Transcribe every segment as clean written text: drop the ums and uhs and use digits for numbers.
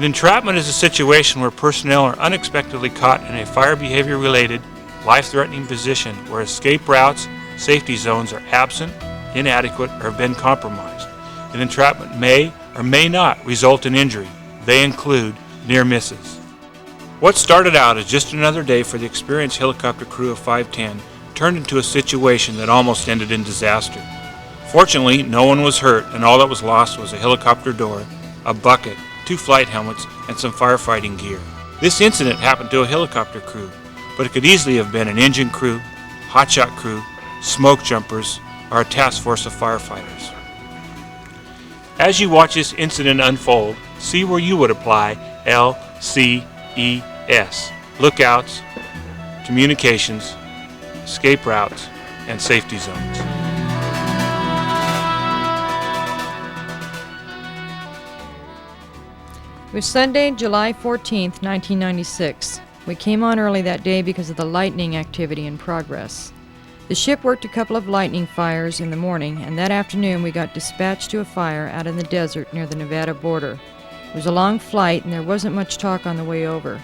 An entrapment is a situation where personnel are unexpectedly caught in a fire behavior-related, life-threatening position where escape routes, safety zones are absent, inadequate, or have been compromised. An entrapment may or may not result in injury. They include near misses. What started out as just another day for the experienced helicopter crew of 510 turned into a situation that almost ended in disaster. Fortunately, no one was hurt, and all that was lost was a helicopter door, a bucket, 2 flight helmets, and some firefighting gear. This incident happened to a helicopter crew, but it could easily have been an engine crew, hotshot crew, smoke jumpers, or a task force of firefighters. As you watch this incident unfold, see where you would apply LCES: lookouts, communications, escape routes, and safety zones. It was Sunday, July 14th, 1996. We came on early that day because of the lightning activity in progress. The ship worked a couple of lightning fires in the morning, and that afternoon we got dispatched to a fire out in the desert near the Nevada border. It was a long flight, and there wasn't much talk on the way over.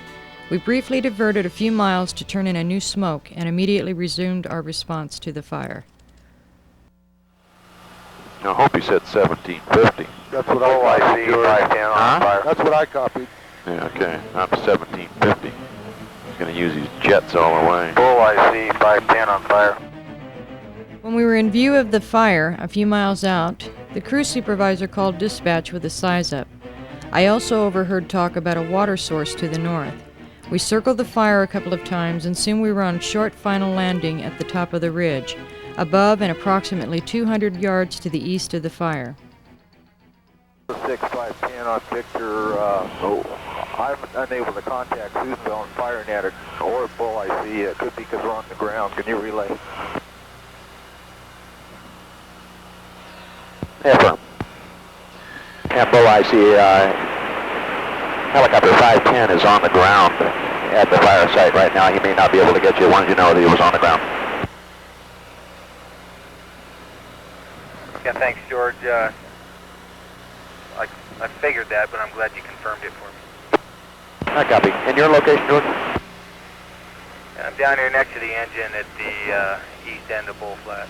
We briefly diverted a few miles to turn in a new smoke and immediately resumed our response to the fire. I hope he said 1750. That's what I see. 510 on fire. That's what I copied. Yeah, okay. I'm 1750. He's going to use his jets all the way. Full IC 510 on fire. When we were in view of the fire a few miles out, the crew supervisor called dispatch with a size up. I also overheard talk about a water source to the north. We circled the fire a couple of times, and soon we were on short final landing at the top of the ridge, above and approximately 200 yards to the east of the fire. 6510 on picture. I'm unable to contact Susanville and firing at it or full IC. It could be because we're on the ground. Can you relay? Affirm. And Bull IC, helicopter 510 is on the ground at the fire site right now. He may not be able to get you. Wanted you to know that he was on the ground. Yeah, thanks, George. I figured that, but I'm glad you confirmed it for me. I copy. And your location, George? I'm down here next to the engine at the east end of Bull Flats.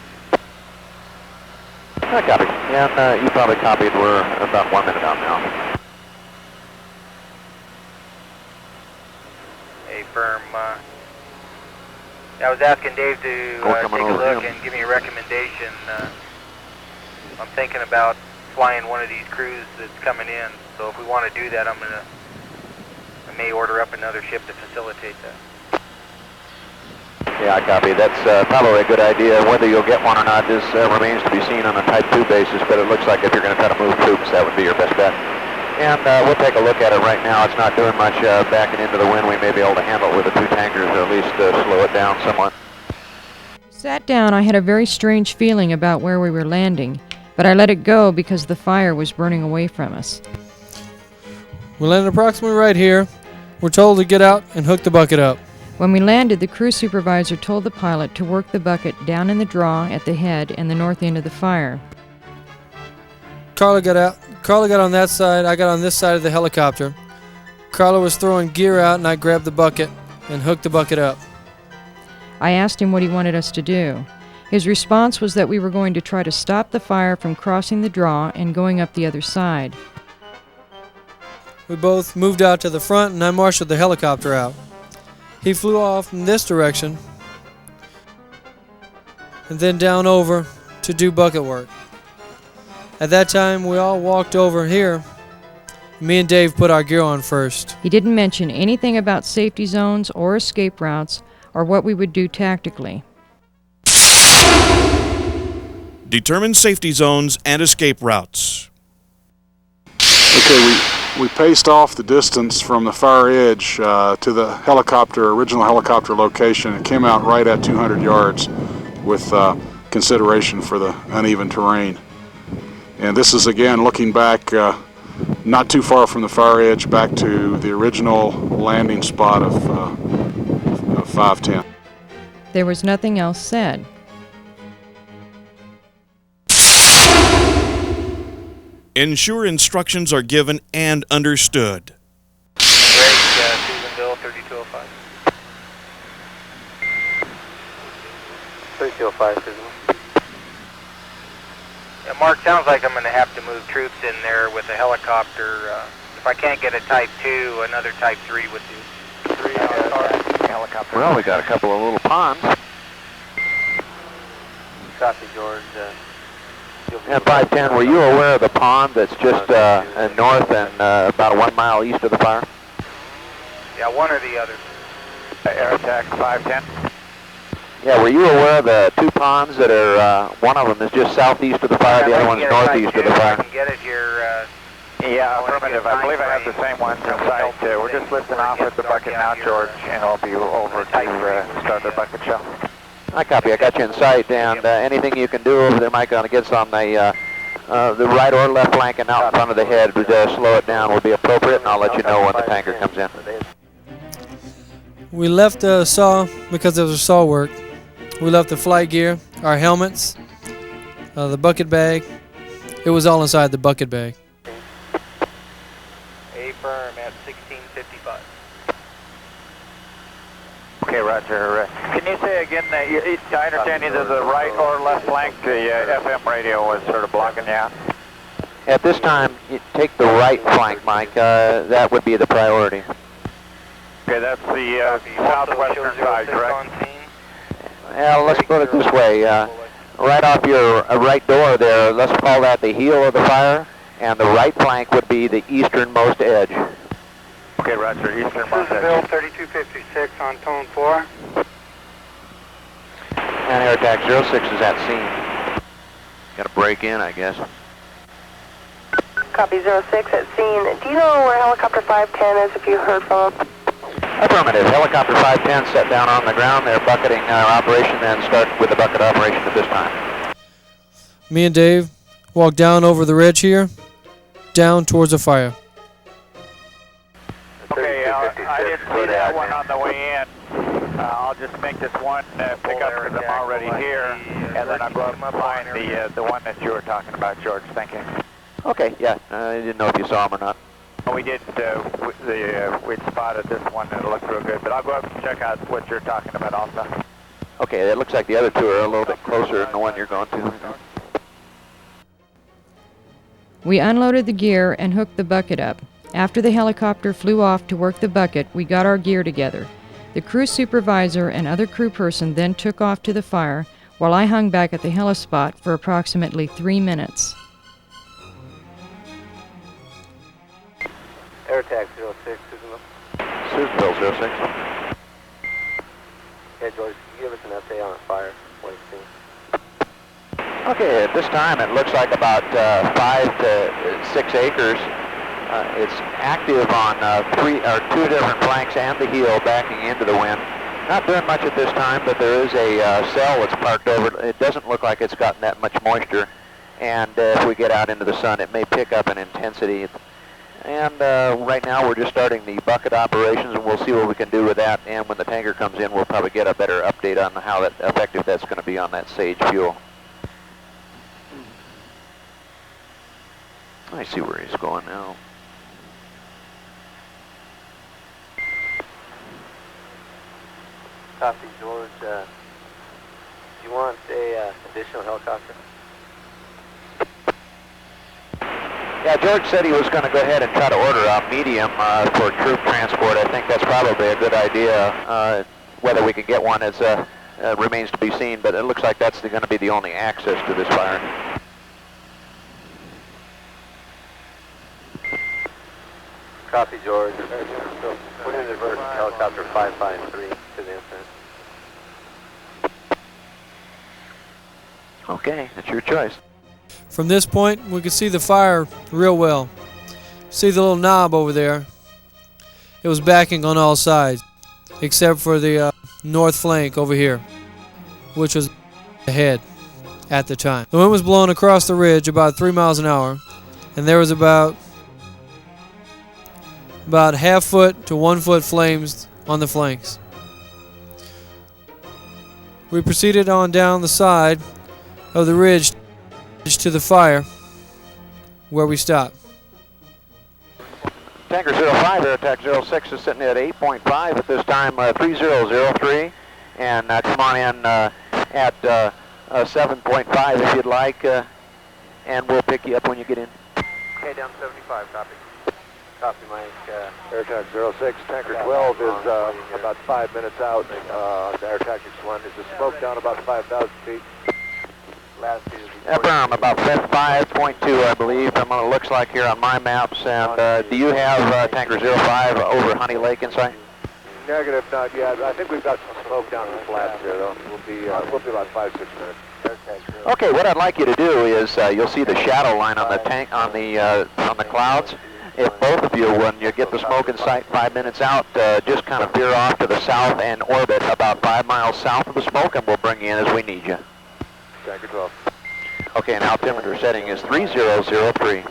I copy. And you probably copied. We're about 1 minute out now. Hey, firm. I was asking Dave to take a look and give me a recommendation. I'm thinking about flying one of these crews that's coming in. So if we want to do that, I may order up another ship to facilitate that. Yeah, I copy. That's probably a good idea. Whether you'll get one or not is remains to be seen on a Type 2 basis, but it looks like if you're going to try to move troops, that would be your best bet. And we'll take a look at it right now. It's not doing much backing into the wind. We may be able to handle it with the 2 tankers, or at least slow it down somewhat. Sat down, I had a very strange feeling about where we were landing, but I let it go because the fire was burning away from us. We landed approximately right here. We're told to get out and hook the bucket up. When we landed, the crew supervisor told the pilot to work the bucket down in the draw at the head and the north end of the fire. Carla got out. Carla got on that side. I got on this side of the helicopter. Carla was throwing gear out, and I grabbed the bucket and hooked the bucket up. I asked him what he wanted us to do. His response was that we were going to try to stop the fire from crossing the draw and going up the other side. We both moved out to the front, and I marshaled the helicopter out. He flew off in this direction and then down over to do bucket work. At that time, we all walked over here. Me and Dave put our gear on first. He didn't mention anything about safety zones or escape routes or what we would do tactically. Determine safety zones and escape routes. Okay, we paced off the distance from the fire edge to the original helicopter location, and came out right at 200 yards with consideration for the uneven terrain. And this is, again, looking back not too far from the fire edge back to the original landing spot of 510. There was nothing else said. Ensure instructions are given and understood. 3205. 3205, Signal. Yeah, Mark, sounds like I'm going to have to move troops in there with a helicopter. If I can't get a Type 2, another Type 3 would do. 3 on target. Helicopter. Well, we got a couple of little ponds. Copy, George. Yeah, 510, were you aware of the pond that's just north and about 1 mile east of the fire? Yeah, one or the other. Air attack 510. Yeah, were you aware of the two ponds that are, one of them is just southeast of the fire, the other one's northeast of the I fire? can get it here. Yeah, affirmative. I believe I have the same ones in sight. We're just lifting off with the bucket now, George, and I'll be over to start the bucket show. I copy. I got you in sight, and anything you can do over there, Mike, on against on the right or left flank and out in front of the head, would slow it down will be appropriate, and I'll let you know when the tanker comes in. We left the saw because there was saw work. We left the flight gear, our helmets, the bucket bag. It was all inside the bucket bag. Affirm at 1655. Okay, Roger. Can you say again, I understand either the right or left flank, the FM radio was sort of blocking you out? At this time, you take the right flank, Mike. That would be the priority. Okay, that's the southwestern side, correct? Well, let's put it this way. Right off your right door there, let's call that the heel of the fire, and the right flank would be the easternmost edge. Okay, Roger, easternmost edge. Bill 3256 on tone 4. And Air Attack 06 is at scene. Got to break in, I guess. Copy 06 at scene. Do you know where helicopter 510 is, if you heard from him? Affirmative. Helicopter 510 set down on the ground. They're bucketing operation and start with the bucket operation at this time. Me and Dave walked down over the ridge here, down towards the fire. Okay, I didn't see that one on the way in. I'll just make this one pick up because I'm already here, and then I'll go up and find the one that you were talking about, George. Thank you. Okay, yeah. I didn't know if you saw him or not. We did. We'd spotted this one and it looked real good, but I'll go up and check out what you're talking about also. Okay, it looks like the other two are a little bit closer than the one you're going to. We unloaded the gear and hooked the bucket up. After the helicopter flew off to work the bucket, we got our gear together. The crew supervisor and other crew person then took off to the fire, while I hung back at the helispot for approximately 3 minutes. Air attack 06, Susanville. Susanville 06. Yeah, George, can you give us an update on the fire? What it's seen? Okay, at this time it looks like about 5 to 6 acres. It's active on 2 different flanks and the heel backing into the wind. Not doing much at this time, but there is a cell that's parked over. It doesn't look like it's gotten that much moisture. And if we get out into the sun, it may pick up in intensity. And right now we're just starting the bucket operations, and we'll see what we can do with that. And when the tanker comes in, we'll probably get a better update on how effective that's going to be on that sage fuel. I see where he's going now. Copy, George. Do you want a additional helicopter? Yeah, George said he was going to go ahead and try to order a medium for troop transport. I think that's probably a good idea. Whether we can get one remains to be seen, but it looks like that's going to be the only access to this fire. Copy, George. So put in the divert helicopter 553 to the incident. Okay, that's your choice. From this point, we could see the fire real well. See the little knob over there? It was backing on all sides, except for the north flank over here, which was ahead at the time. The wind was blowing across the ridge about 3 miles an hour, and there was about half foot to 1 foot flames on the flanks. We proceeded on down the side of the ridge to the fire, where we stopped. Tanker 05, Helitack 06 is sitting at 8.5 at this time, 3003. And come on in at 7.5 if you'd like, and we'll pick you up when you get in. Okay, down 75, copy. Copy, Mike. Helitack 06, Tanker 12 is about 5 minutes out. Air Tactics 1 is the smoke down about 5,000 feet. Affirm, about 5.2, I believe, from what it looks like here on my maps. And do you have Tanker 05 over Honey Lake in sight? Negative, not yet. I think we've got some smoke down the flats there, though. We'll be about 5-6 minutes. Okay, what I'd like you to do is you'll see the shadow line on the tank on the clouds. If both of you, when you get the smoke in sight 5 minutes out, just kind of veer off to the south and orbit about 5 miles south of the smoke, and we'll bring you in as we need you. Tanker 12. Okay, and altimeter setting is 3003.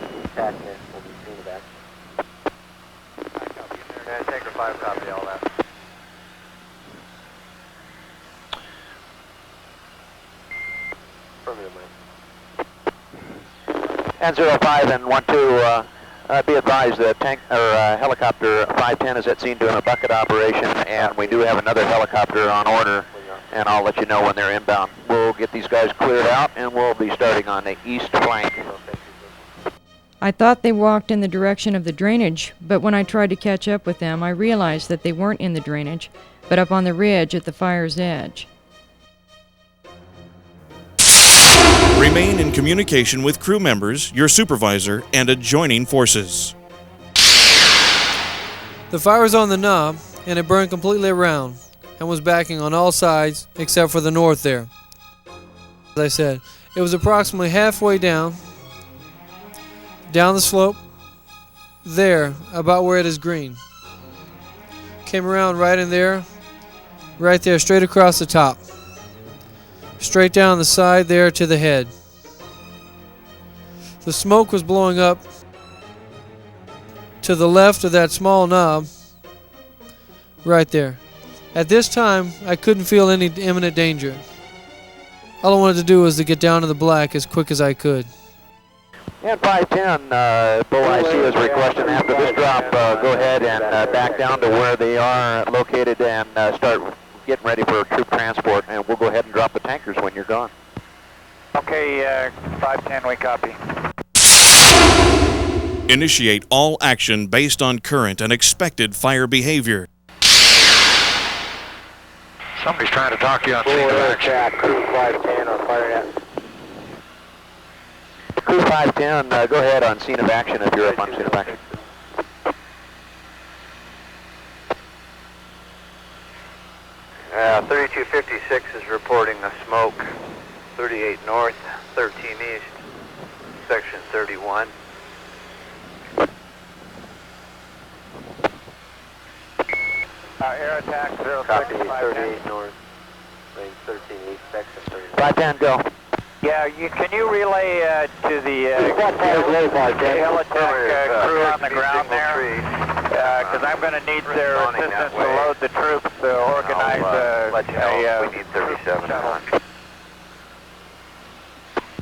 Tanker 5, copy all that. And 05 and 12, be advised that helicopter 510 is at scene doing a bucket operation, and we do have another helicopter on order, and I'll let you know when they're inbound. We'll get these guys cleared out, and we'll be starting on the east flank. I thought they walked in the direction of the drainage, but when I tried to catch up with them, I realized that they weren't in the drainage, but up on the ridge at the fire's edge. Remain in communication with crew members, your supervisor, and adjoining forces. The fire was on the knob, and it burned completely around, and was backing on all sides except for the north there. As I said, it was approximately halfway down the slope, there, about where it is green. Came around right in there, right there, straight across the top. Straight down the side there to the head. The smoke was blowing up to the left of that small knob, right there. At this time, I couldn't feel any imminent danger. All I wanted to do was to get down to the black as quick as I could. And 510, Bull IC is requesting after this drop, go ahead and back down to where they are located and start getting ready for troop transport, and we'll go ahead and drop the tankers when you're gone. Okay, 510, we copy. Initiate all action based on current and expected fire behavior. Somebody's trying to talk to you on scene of action. Crew 510 on fire net. Crew 510, go ahead on scene of action if you're up on scene of action. Uh, 3256 is reporting a smoke. 38 north, 13 east, section 31. Air attack 06, Copy, 38 north, range 13 east, section 31. 510, go. Yeah, can you relay to the Helitack crew on the ground there? Because I'm going to need their assistance to load the troops to organize let you know we need 37 on.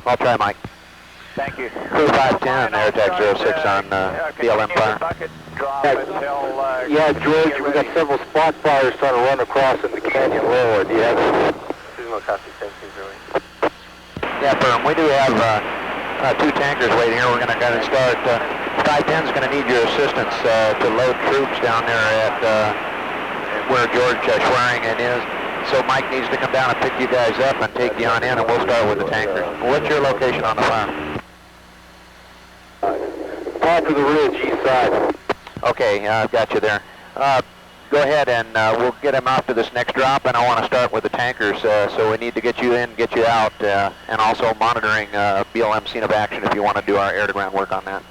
I'll try, Mike. Thank you. Crew 510, Helitack 06 on BLM fire. Yeah, George, we got several spot fires trying to run across in the canyon lower. Do you have signal copy? Yeah, firm. We do have 2 tankers waiting here. We're going to start. 510 is going to need your assistance to load troops down there at where George Schweringen is. So Mike needs to come down and pick you guys up and take you on in, and we'll start with the tankers. What's your location on the fire? Top of the ridge, east side. Okay, I've got you there. Go ahead and we'll get him out to this next drop, and I want to start with the tankers, so we need to get you in, get you out, and also monitoring BLM scene of action if you want to do our air-to-ground work on that.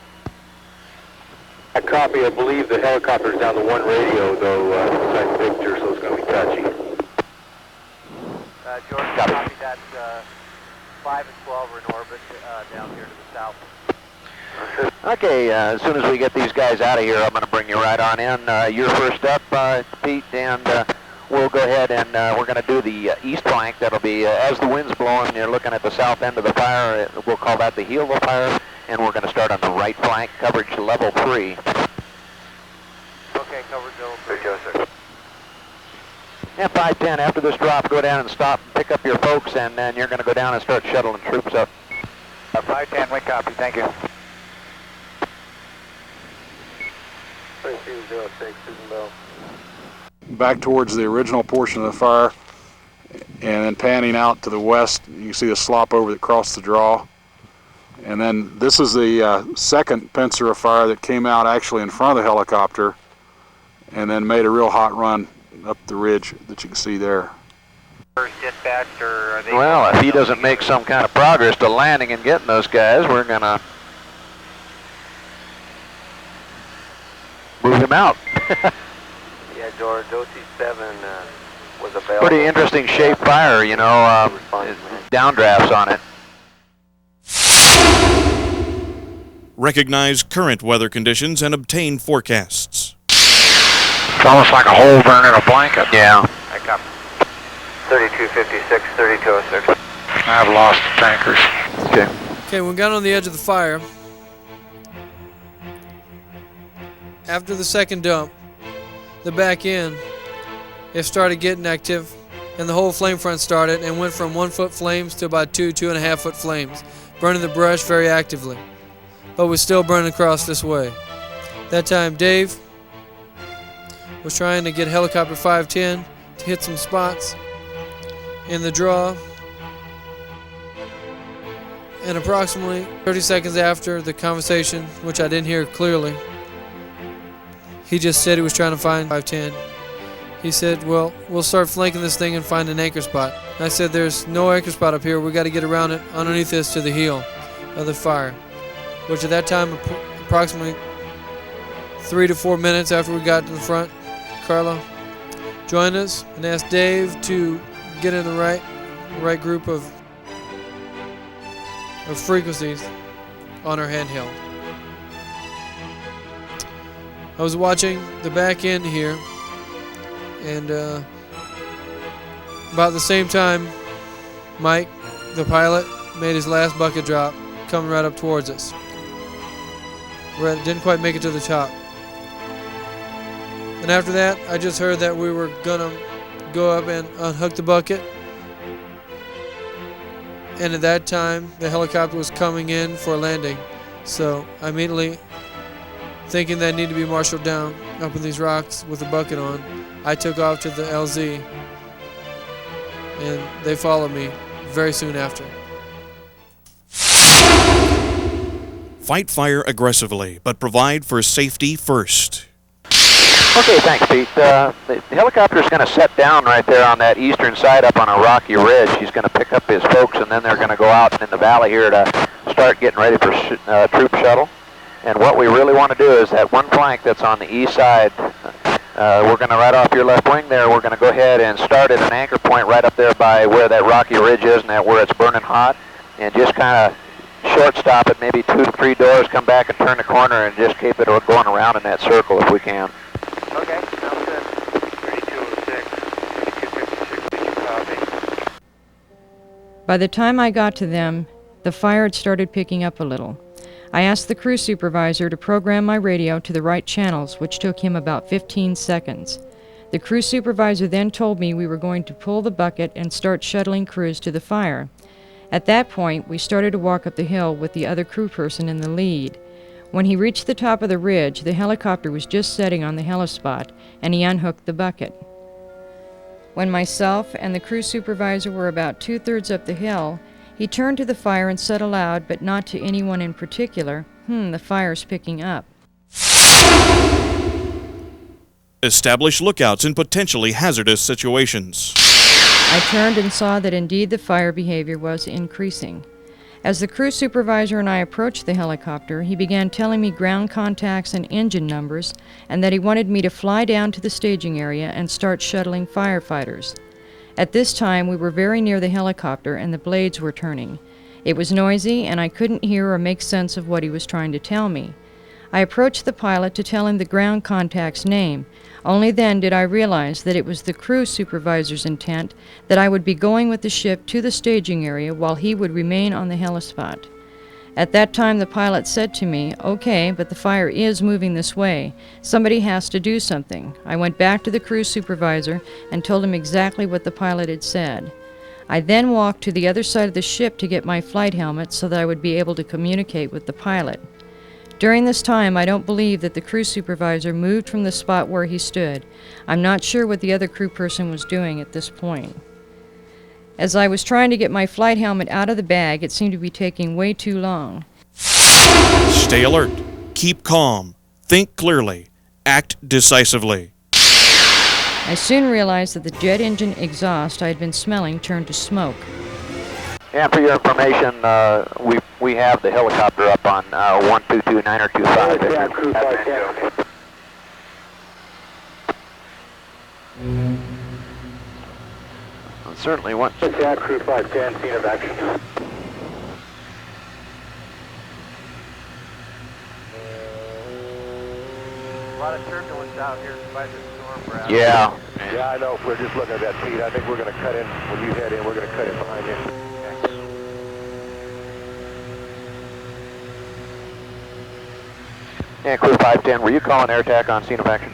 A copy, I believe the helicopter's down to 1 radio, though, inside the picture, so it's going to be touchy. George, copy that 5 and 12 are in orbit down here to the south. Okay, as soon as we get these guys out of here, I'm going to bring you right on in. You're first up, Pete, and we'll go ahead and we're going to do the east flank. That'll be, as the wind's blowing, you're looking at the south end of the fire. We'll call that the heel of the fire, and we're going to start on the right flank, coverage level 3. Okay, cover zone 306. And 510, after this drop, go down and stop and pick up your folks, and then you're going to go down and start shuttling troops up. 510, we copy, thank you. 3206, Susan Bell. Back towards the original portion of the fire, and then panning out to the west, you can see the slop over that crossed the draw. And then this is the second pincer of fire that came out actually in front of the helicopter, and then made a real hot run up the ridge that you can see there. First dispatched, or are they... Well, if he doesn't make some kind of progress to landing and getting those guys, we're going to move him out. Yeah, George, OC7 was available. Pretty interesting shape fire, you know, downdrafts on it. Recognize current weather conditions and obtain forecasts. It's almost like a hole burning a blanket. Yeah. I copy. 3256, 3206. I've lost the tankers. Okay, when we got on the edge of the fire, after the second dump, the back end, it started getting active, and the whole flame front started and went from 1 foot flames to about 2.5 foot flames, burning the brush very actively, but was still burning across this way. That time Dave was trying to get helicopter 510 to hit some spots in the draw, and approximately 30 seconds after the conversation, which I didn't hear clearly, he just said he was trying to find 510. He said, well, we'll start flanking this thing and find an anchor spot. I said, there's no anchor spot up here. We got to get around it underneath this to the heel of the fire, which at that time, approximately 3 to 4 minutes after we got to the front, Carla joined us and asked Dave to get in the right group of frequencies on our handheld. I was watching the back end here, and about the same time, Mike, the pilot, made his last bucket drop, coming right up towards us. Didn't quite make it to the top. And after that, I just heard that we were gonna go up and unhook the bucket. And at that time, the helicopter was coming in for a landing. So I immediately, thinking that I need to be marshaled down up in these rocks with a bucket on, I took off to the LZ, and they followed me very soon after. Fight fire aggressively, but provide for safety first. Okay, thanks, Pete. The helicopter's going to set down right there on that eastern side up on a rocky ridge. He's going to pick up his folks, and then they're going to go out in the valley here to start getting ready for troop shuttle. And what we really want to do is that one flank that's on the east side, we're going to right off your left wing there, we're going to go ahead and start at an anchor point right up there by where that rocky ridge is and where it's burning hot, and just kind of short stop it, maybe 2 to 3 doors, come back and turn the corner and just keep it going around in that circle if we can. Okay, sounds good. 3206, 3256, did you copy? By the time I got to them, the fire had started picking up a little. I asked the crew supervisor to program my radio to the right channels, which took him about 15 seconds. The crew supervisor then told me we were going to pull the bucket and start shuttling crews to the fire. At that point, we started to walk up the hill with the other crew person in the lead. When he reached the top of the ridge, the helicopter was just setting on the helispot, and he unhooked the bucket. When myself and the crew supervisor were about 2/3 up the hill, he turned to the fire and said aloud, but not to anyone in particular, the fire's picking up. Establish lookouts in potentially hazardous situations. I turned and saw that indeed the fire behavior was increasing. As the crew supervisor and I approached the helicopter, he began telling me ground contacts and engine numbers, and that he wanted me to fly down to the staging area and start shuttling firefighters. At this time, we were very near the helicopter and the blades were turning. It was noisy, and I couldn't hear or make sense of what he was trying to tell me. I approached the pilot to tell him the ground contact's name. Only then did I realize that it was the crew supervisor's intent that I would be going with the ship to the staging area while he would remain on the helispot. At that time, the pilot said to me, "Okay, but the fire is moving this way. Somebody has to do something." I went back to the crew supervisor and told him exactly what the pilot had said. I then walked to the other side of the ship to get my flight helmet so that I would be able to communicate with the pilot. During this time, I don't believe that the crew supervisor moved from the spot where he stood. I'm not sure what the other crew person was doing at this point. As I was trying to get my flight helmet out of the bag, it seemed to be taking way too long. Stay alert. Keep calm. Think clearly. Act decisively. I soon realized that the jet engine exhaust I had been smelling turned to smoke. And for your information, we have the helicopter up on 122-925. Yeah, crew 510. Certainly once. Yeah, crew 510, scene of action. A lot of turbulence out here by the storm, Brad. Yeah. Yeah, I know. We're just looking at that, Pete. I think we're going to cut in. When you head in, we're going to cut in behind you. And crew 510, were you calling air attack on scene of action?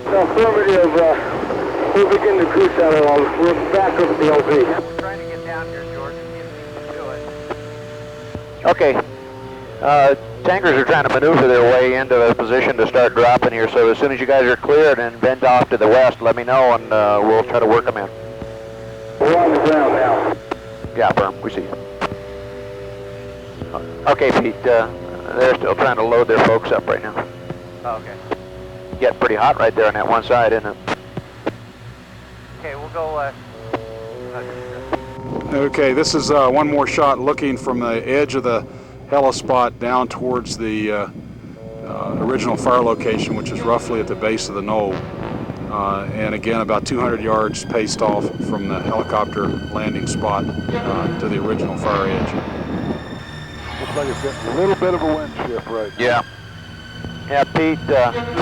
Affirmative. We'll begin the crew shuttle. We're back over the LV. Yeah, we're trying to get down here, George, and see if we can do it. Okay. Tankers are trying to maneuver their way into a position to start dropping here, so as soon as you guys are cleared and bend off to the west, let me know and we'll try to work them in. We're on the ground now. Yeah, firm. We see you. Okay, Pete. They're still trying to load their folks up right now. Oh, okay. Getting pretty hot right there on that one side, isn't it? Okay, we'll go, Okay, this is one more shot looking from the edge of the helispot down towards the original fire location, which is roughly at the base of the knoll. And again, about 200 yards paced off from the helicopter landing spot to the original fire edge. Looks like it's getting a little bit of a wind shift right now. Yeah. Yeah, Pete,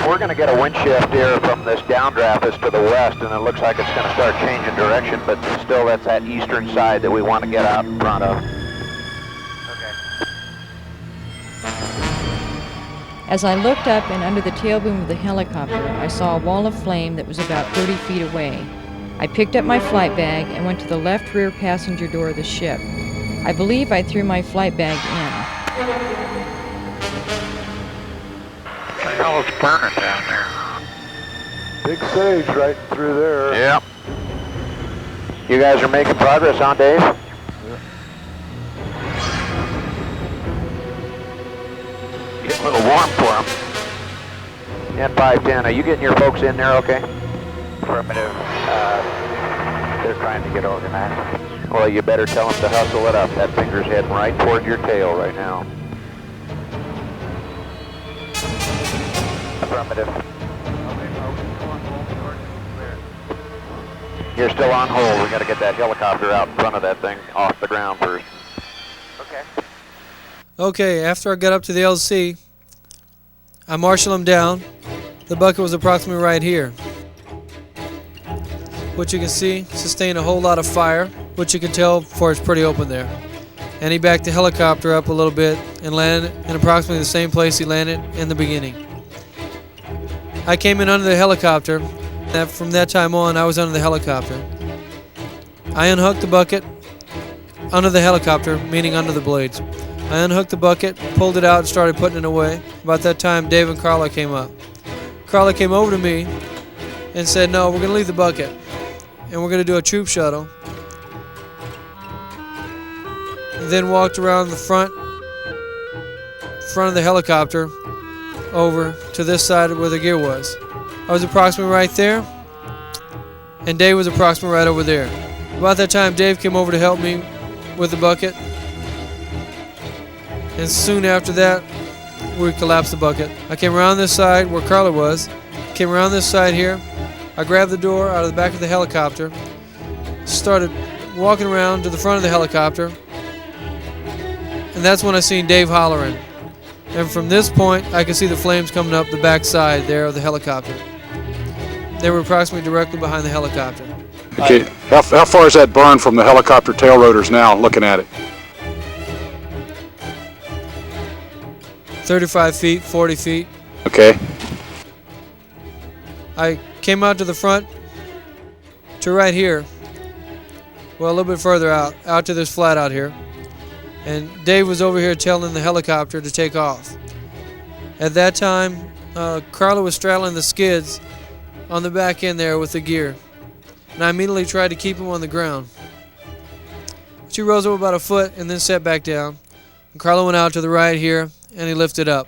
we're going to get a wind shift here from this downdraft that's to the west, and it looks like it's going to start changing direction, but still that's that eastern side that we want to get out in front of. okay. As I looked up and under the tail boom of the helicopter, I saw a wall of flame that was about 30 feet away. I picked up my flight bag and went to the left rear passenger door of the ship. I believe I threw my flight bag in. The hell is burning down there? Big sage right through there. Yeah. You guys are making progress, huh, Dave? Getting a little warm for them. And 510, are you getting your folks in there okay? Affirmative. They're trying to get organized. Well, you better tell them to hustle it up. That finger's heading right toward your tail right now. Affirmative. You're still on hold. We got to get that helicopter out in front of that thing off the ground first. Okay. Okay, after I got up to the LC, I marshaled him down. The bucket was approximately right here. Which you can see sustained a whole lot of fire, which you can tell for it's pretty open there. And he backed the helicopter up a little bit and landed in approximately the same place he landed in the beginning. I came in under the helicopter, and from that time on I was under the helicopter. I unhooked the bucket under the helicopter, meaning under the blades. I unhooked the bucket, pulled it out, and started putting it away. About that time, Dave and Carla came up. Carla came over to me and said, "No, we're going to leave the bucket, and we're going to do a troop shuttle." And then walked around the front of the helicopter over to this side where the gear was. I was approximately right there, and Dave was approximately right over there. About that time, Dave came over to help me with the bucket. And soon after that, we collapsed the bucket. I came around this side where Carla was, came around this side here. I grabbed the door out of the back of the helicopter, started walking around to the front of the helicopter, and that's when I seen Dave hollering. And from this point, I could see the flames coming up the back side there of the helicopter. They were approximately directly behind the helicopter. Okay, how far is that burn from the helicopter tail rotors now, looking at it? 35 feet, 40 feet. Okay. I came out to the front to right here. Well, a little bit further out to this flat out here. And Dave was over here telling the helicopter to take off. At that time, Carla was straddling the skids on the back end there with the gear. And I immediately tried to keep him on the ground. She rose up about a foot and then sat back down. And Carla went out to the right here and he lifted up.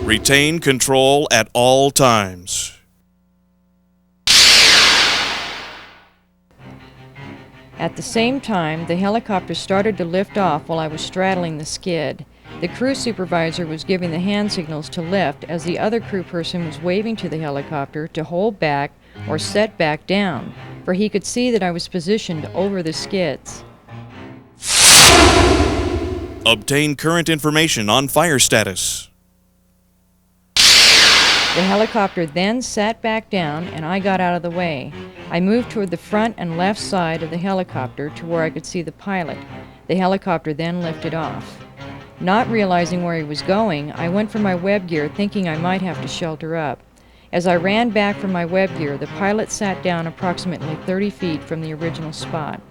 Retain control at all times. At the same time, the helicopter started to lift off while I was straddling the skid. The crew supervisor was giving the hand signals to lift as the other crew person was waving to the helicopter to hold back or set back down, for he could see that I was positioned over the skids. Obtain current information on fire status. The helicopter then sat back down and I got out of the way. I moved toward the front and left side of the helicopter to where I could see the pilot. The helicopter then lifted off. Not realizing where he was going, I went for my web gear thinking I might have to shelter up. As I ran back for my web gear, the pilot sat down approximately 30 feet from the original spot.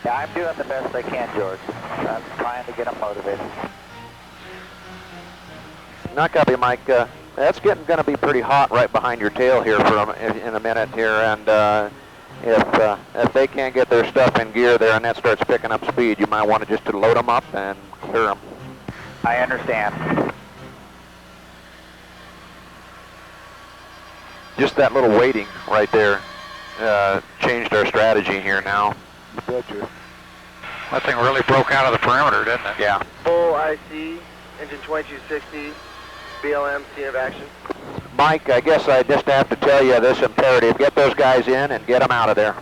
Yeah, I'm doing the best I can, George. I'm trying to get him motivated. Not copy, Mike. That's going to be pretty hot right behind your tail here in a minute here, and if they can't get their stuff in gear there and that starts picking up speed, you might want to just to load them up and clear them. I understand. Just that little waiting right there changed our strategy here now. Betcha. That thing really broke out of the perimeter, didn't it? Yeah. Full IC, engine 2260, BLM, scene of action. Mike, I guess I just have to tell you this imperative. Get those guys in and get them out of there.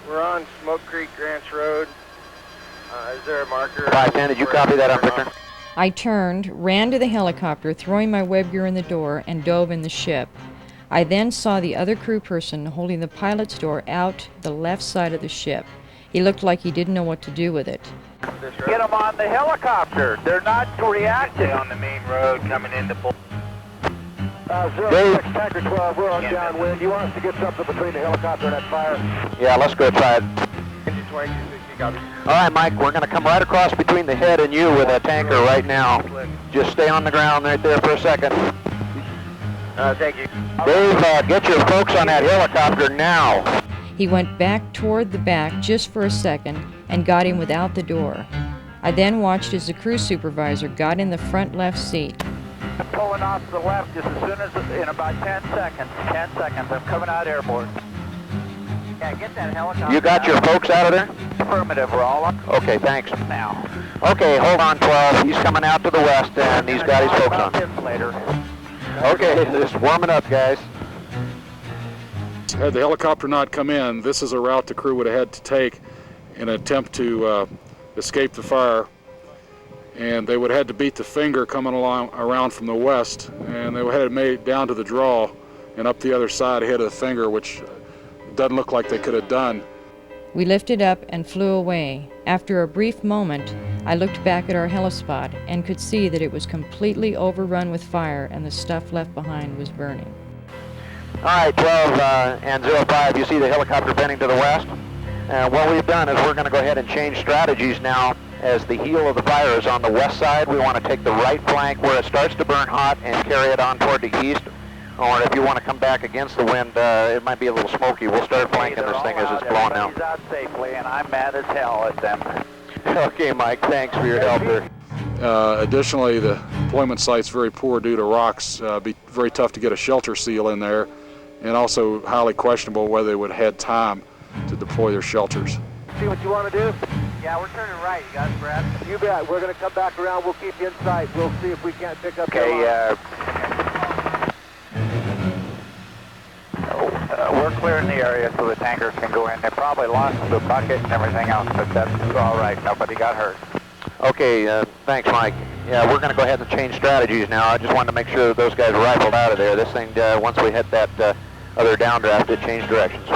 We're on Smoke Creek Ranch Road. Is there a marker? 510, did you copy that up, Victor? I turned, ran to the helicopter, throwing my web gear in the door, and dove in the ship. I then saw the other crew person holding the pilot's door out the left side of the ship. He looked like he didn't know what to do with it. Get them on the helicopter. They're not reacting. On the main road coming into Bull. 06, Tanker 12, we're on downwind. You want us to get something between the helicopter and that fire? Yeah, let's go try it. Engine 2260, copy. All right, Mike, we're going to come right across between the head and you with a tanker right now. Just stay on the ground right there for a second. Thank you. Dave, get your folks on that helicopter now. He went back toward the back just for a second and got him without the door. I then watched as the crew supervisor got in the front left seat. I'm pulling off to the left just as soon as, in about 10 seconds. 10 seconds, I'm coming out airborne. Yeah, get that helicopter. You got your folks out of there? Affirmative, we're all up. Okay, thanks. Now. Okay, hold on, 12. He's coming out to the west, and he's got his folks on. Later. Okay, just warming up, guys. Had the helicopter not come in, this is a route the crew would have had to take in an attempt to escape the fire. And they would have had to beat the finger coming along around from the west, and they would have made it down to the draw and up the other side ahead of the finger, which doesn't look like they could have done. We lifted up and flew away. After a brief moment, I looked back at our helispot and could see that it was completely overrun with fire and the stuff left behind was burning. All right, 12 and 05, you see the helicopter bending to the west? What we've done is we're going to go ahead and change strategies now. As the heel of the fire is on the west side, we want to take the right flank where it starts to burn hot and carry it on toward the east. Or if you want to come back against the wind, it might be a little smoky. We'll start flanking this thing as it's blowing out. He's out safely, and I'm mad as hell at them. Okay, Mike, thanks for your help there. Additionally, the deployment site's very poor due to rocks. Be very tough to get a shelter seal in there, and also highly questionable whether they would have had time to deploy their shelters. See what you want to do? Yeah, we're turning right. You got it, Brad? You bet. We're going to come back around. We'll keep you in sight. We'll see if we can't pick up Okay, we're clearing the area so the tankers can go in. They probably lost the bucket and everything else, but that's all right. Nobody got hurt. Okay, thanks, Mike. Yeah, we're going to go ahead and change strategies now. I just wanted to make sure that those guys are rifled out of there. This thing, once we hit that other downdraft, it changed directions.